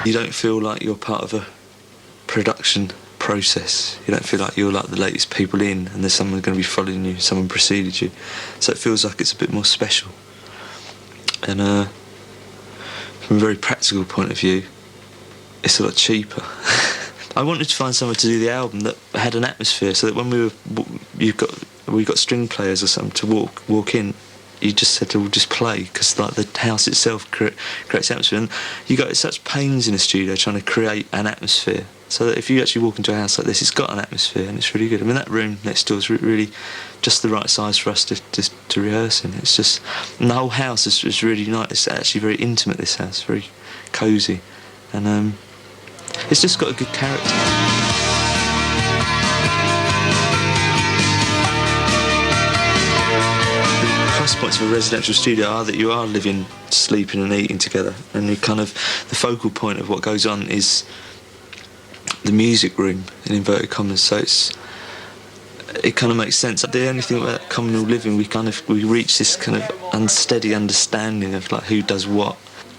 You don't feel like you're part of a production process. You don't feel like you're like the latest people in and there's someone going to be following you, someone preceded you. So it feels like it's a bit more special. And from a very practical point of view, it's a lot cheaper. I wanted to find somewhere to do the album that had an atmosphere, so that when we got string players or something to walk in, you just said to just play, because like the house itself creates atmosphere, and you got such pains in a studio trying to create an atmosphere, so that if you actually walk into a house like this, it's got an atmosphere and it's really good. I mean, that room next door is really just the right size for us to rehearse in. It's just, and the whole house is really nice. It's actually very intimate, this house, very cosy, and it's just got a good character. Plus points of a residential studio are that you are living, sleeping and eating together, and the focal point of what goes on is the music room, in inverted commas, so it kind of makes sense. The only thing about communal living, we reach this kind of unsteady understanding of like who does what.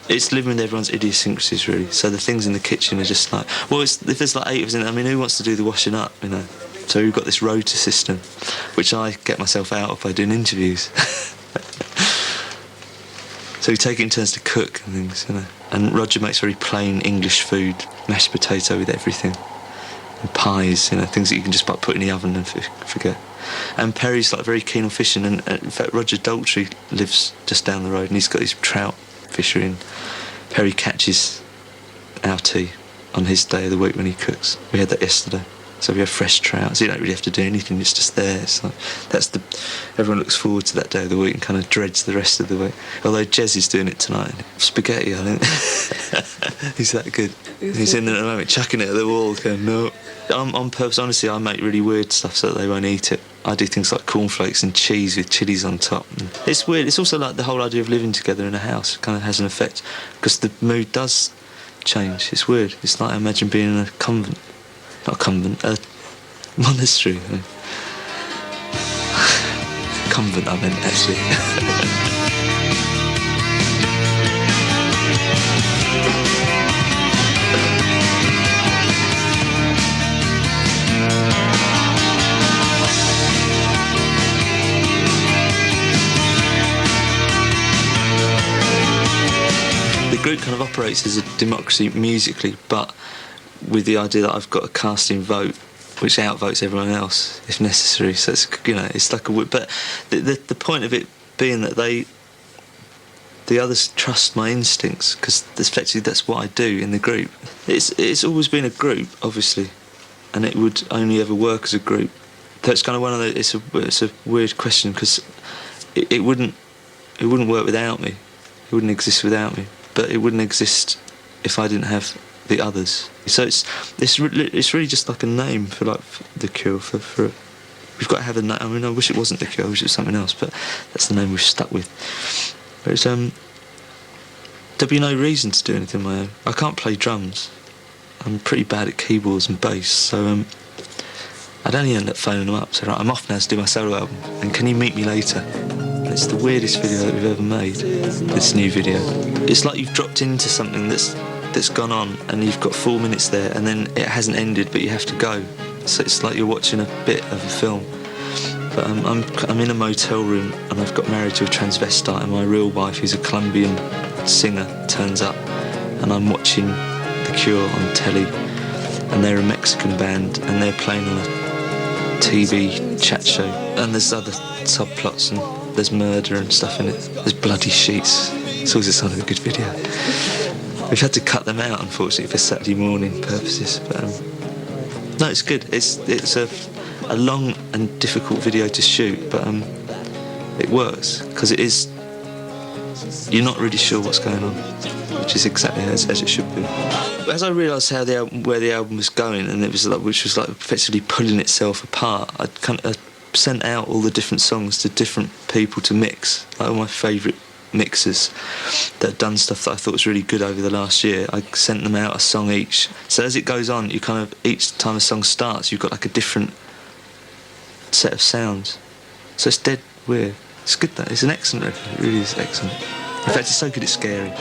It's living with everyone's idiosyncrasies, really. So the things in the kitchen are just like, well, if there's like 8 of us in it, I mean, who wants to do the washing up, you know? So we've got this rota system, which I get myself out of by doing interviews. So we take it in turns to cook and things, you know. And Roger makes very plain English food, mashed potato with everything, and pies, you know, things that you can just like put in the oven and forget. And Perry's like very keen on fishing, and in fact Roger Daltrey lives just down the road, and he's got his trout fishery, and Perry catches our tea on his day of the week when he cooks. We had that yesterday. So we have fresh trout, so you don't really have to do anything, it's just there. It's like, everyone looks forward to that day of the week and kind of dreads the rest of the week. Although Jez is doing it tonight. Spaghetti, I think. He's that good. He's in there at the moment, chucking it at the wall, going, no. On purpose, honestly, I make really weird stuff so that they won't eat it. I do things like cornflakes and cheese with chillies on top. And it's weird. It's also like the whole idea of living together in a house kind of has an effect, because the mood does change. It's weird. It's like, I imagine being in a convent. Not a convent, a monastery. Convent, I meant, actually. The group kind of operates as a democracy musically, but with the idea that I've got a casting vote which outvotes everyone else if necessary. So it's, you know, it's like a, but the point of it being that the others trust my instincts, because effectively that's what I do in the group. It's always been a group, obviously, and it would only ever work as a group. That's kind of one of the. It's a weird question, because it wouldn't work without me. It wouldn't exist without me, but it wouldn't exist if I didn't have the others. So it's really just like a name for like The Cure. For we've got to have a name. I mean, I wish it wasn't The Cure. I wish it was something else, but that's the name we've stuck with. Whereas there'd be no reason to do anything on my own. I can't play drums. I'm pretty bad at keyboards and bass, so I'd only end up phoning them up. So right, I'm off now to do my solo album, and can you meet me later? And it's the weirdest video that we've ever made. This new video. It's like you've dropped into something that's gone on, and you've got 4 minutes there, and then it hasn't ended, but you have to go. So it's like you're watching a bit of a film. But I'm in a motel room, and I've got married to a transvestite, and my real wife, who's a Colombian singer, turns up, and I'm watching The Cure on telly, and they're a Mexican band, and they're playing on a TV chat show, and there's other subplots, and there's murder and stuff in it. There's bloody sheets. It's always a sign of a good video. We've had to cut them out, unfortunately, for Saturday morning purposes, but no, it's good. It's a long and difficult video to shoot, but it works, because it is, you're not really sure what's going on, which is exactly as it should be. As I realised where the album was going, and it was like, which was like effectively pulling itself apart, I sent out all the different songs to different people to mix, like all my favourite mixers that had done stuff that I thought was really good over the last year. I sent them out a song each. So as it goes on, you kind of, each time a song starts, you've got like a different set of sounds. So it's dead weird. It's good though. It's an excellent record. It really is excellent. In fact, it's so good it's scary.